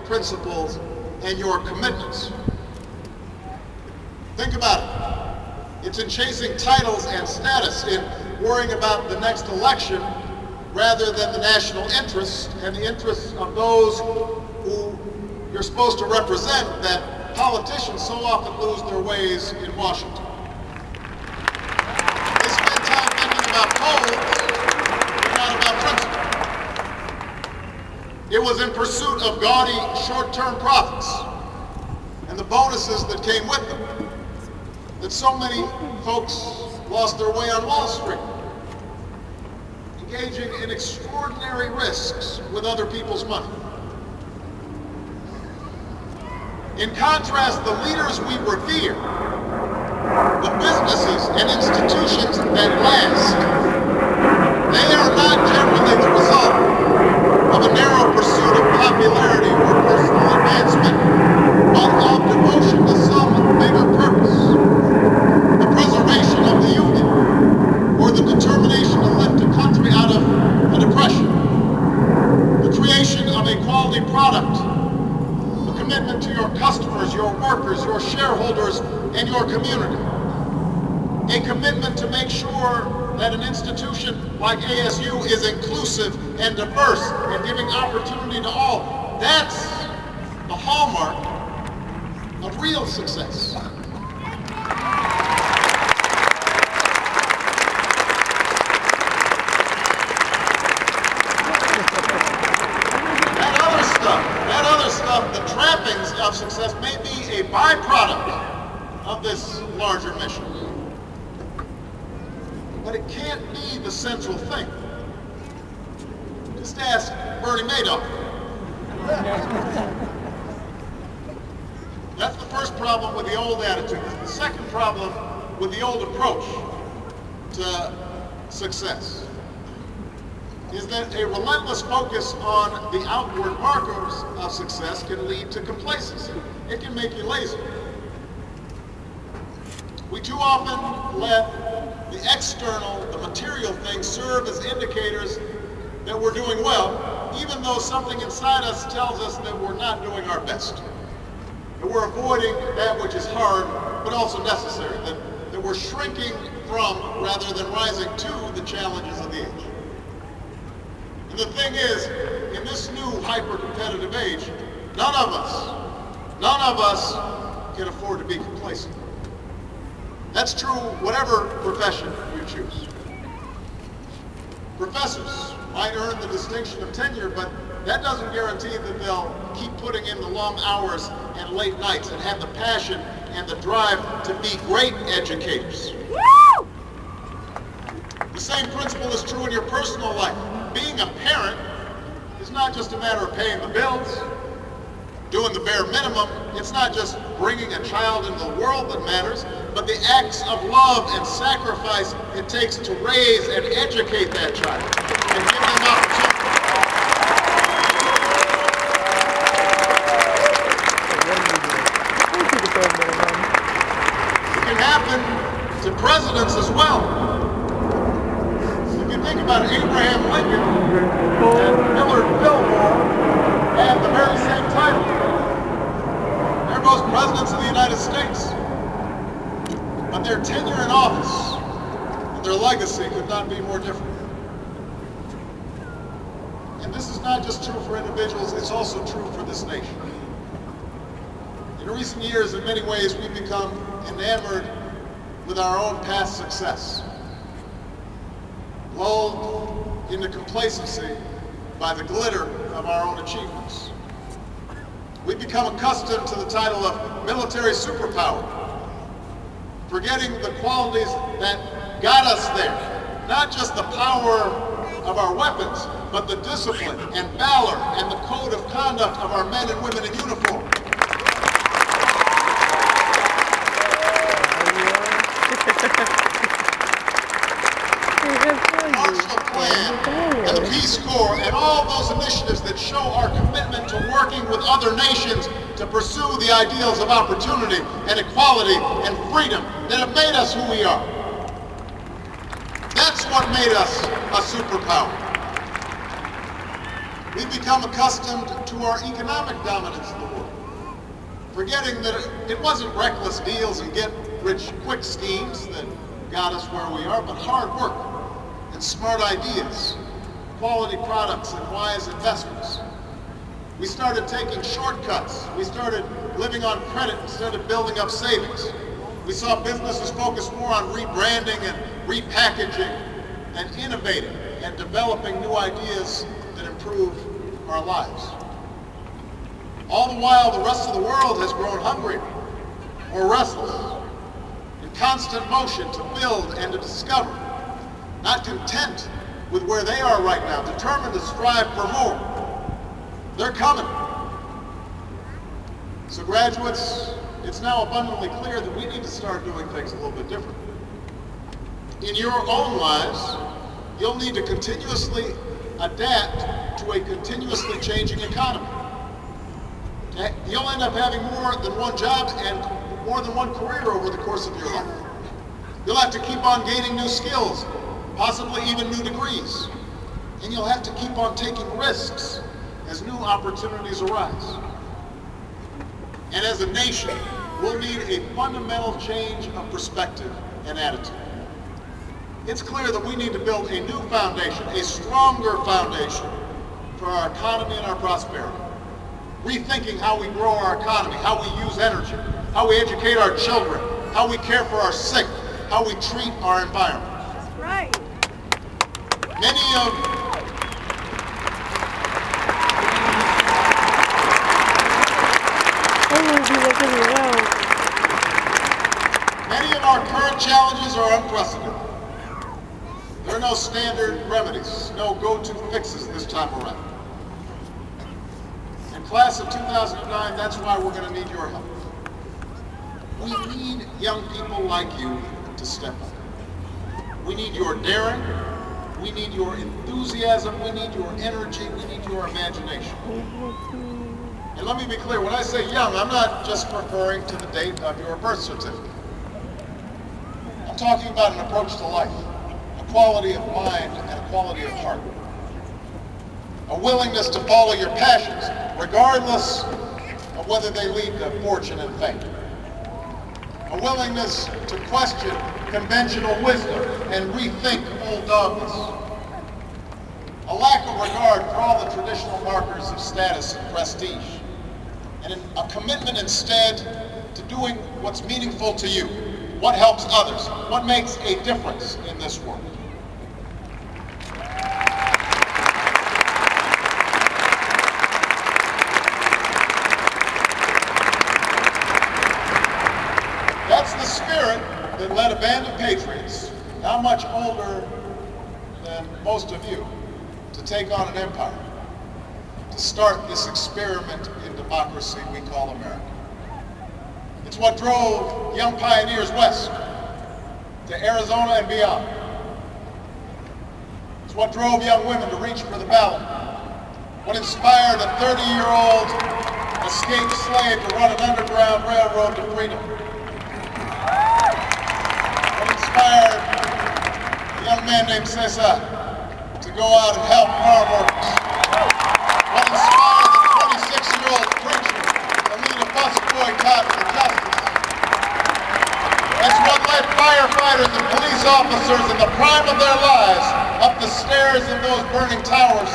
principles and your commitments. Think about it. It's in chasing titles and status, in worrying about the next election rather than the national interest and the interests of those who you're supposed to represent, that politicians so often lose their ways in Washington. They spend time thinking about polls, but not about principle. It was in pursuit of gaudy short-term profits and the bonuses that came with them that so many folks lost their way on Wall Street, engaging in extraordinary risks with other people's money. In contrast, the leaders we revere, the businesses and institutions that last, they are not generally the result of a narrow pursuit of popularity or personal advancement, but of devotion to some bigger purpose, the preservation of the Union, or the determination to lift a country out of a depression, the creation of a quality product, commitment to your customers, your workers, your shareholders, and your community. A commitment to make sure that an institution like ASU is inclusive and diverse and giving opportunity to all. That's the hallmark of real success. The trappings of success may be a byproduct of this larger mission, but it can't be the central thing. Just ask Bernie Madoff. That's the first problem with the old attitude. The second problem with the old approach to success is that a relentless focus on the outward markers of success can lead to complacency. It can make you lazy. We too often let the external, the material things serve as indicators that we're doing well, even though something inside us tells us that we're not doing our best. That we're avoiding that which is hard, but also necessary. That we're shrinking from rather than rising to the challenges of the age. And the thing is, in this new hyper-competitive age, none of us can afford to be complacent. That's true whatever profession you choose. Professors might earn the distinction of tenure, but that doesn't guarantee that they'll keep putting in the long hours and late nights and have the passion and the drive to be great educators. Woo! The same principle is true in your personal life. Being a parent is not just a matter of paying the bills, doing the bare minimum. It's not just bringing a child into the world that matters, but the acts of love and sacrifice it takes to raise and educate that child and give them opportunity. It can happen to presidents as well. Think about it, Abraham Lincoln and Millard Fillmore have the very same title. They're both presidents of the United States. But their tenure in office and their legacy could not be more different. And this is not just true for individuals, it's also true for this nation. In recent years, in many ways, we've become enamored with our own past success, lulled into complacency by the glitter of our own achievements. We've become accustomed to the title of military superpower, forgetting the qualities that got us there. Not just the power of our weapons, but the discipline and valor and the code of conduct of our men and women in uniform. Marshall Plan and the Peace Corps and all those initiatives that show our commitment to working with other nations to pursue the ideals of opportunity and equality and freedom that have made us who we are. That's what made us a superpower. We've become accustomed to our economic dominance in the world, forgetting that it wasn't reckless deals and get-rich-quick schemes that got us where we are, but hard work and smart ideas, quality products and wise investments. We started taking shortcuts. We started living on credit instead of building up savings. We saw businesses focus more on rebranding and repackaging and innovating and developing new ideas that improve our lives. All the while, the rest of the world has grown hungry, more restless, in constant motion to build and to discover, not content with where they are right now, determined to strive for more. They're coming. So graduates, it's now abundantly clear that we need to start doing things a little bit different. In your own lives, you'll need to continuously adapt to a continuously changing economy. You'll end up having more than one job and more than one career over the course of your life. You'll have to keep on gaining new skills, possibly even new degrees. And you'll have to keep on taking risks as new opportunities arise. And as a nation, we'll need a fundamental change of perspective and attitude. It's clear that we need to build a new foundation, a stronger foundation for our economy and our prosperity. Rethinking how we grow our economy, how we use energy, how we educate our children, how we care for our sick, how we treat our environment. That's right. Many of our current challenges are unprecedented. There are no standard remedies, no go-to fixes this time around. And class of 2009, that's why we're going to need your help. We need young people like you to step up. We need your daring, we need your enthusiasm, we need your energy, we need your imagination. And let me be clear, when I say young, I'm not just referring to the date of your birth certificate. I'm talking about an approach to life, a quality of mind and a quality of heart. A willingness to follow your passions, regardless of whether they lead to fortune and fame. A willingness to question conventional wisdom and rethink old dogmas. A lack of regard for all the traditional markers of status and prestige. And a commitment instead to doing what's meaningful to you, what helps others, what makes a difference in this world. That's the spirit that led a band of patriots, not much older than most of you, to take on an empire, to start this experiment in democracy we call America. It's what drove young pioneers west to Arizona and beyond. It's what drove young women to reach for the ballot. What inspired a 30-year-old escaped slave to run an underground railroad to freedom. What inspired a young man named Cesar to go out and help farm workers. What inspired the 26-year-old preacher to lead a bus boycott for justice. That's what led firefighters and police officers in the prime of their lives up the stairs of those burning towers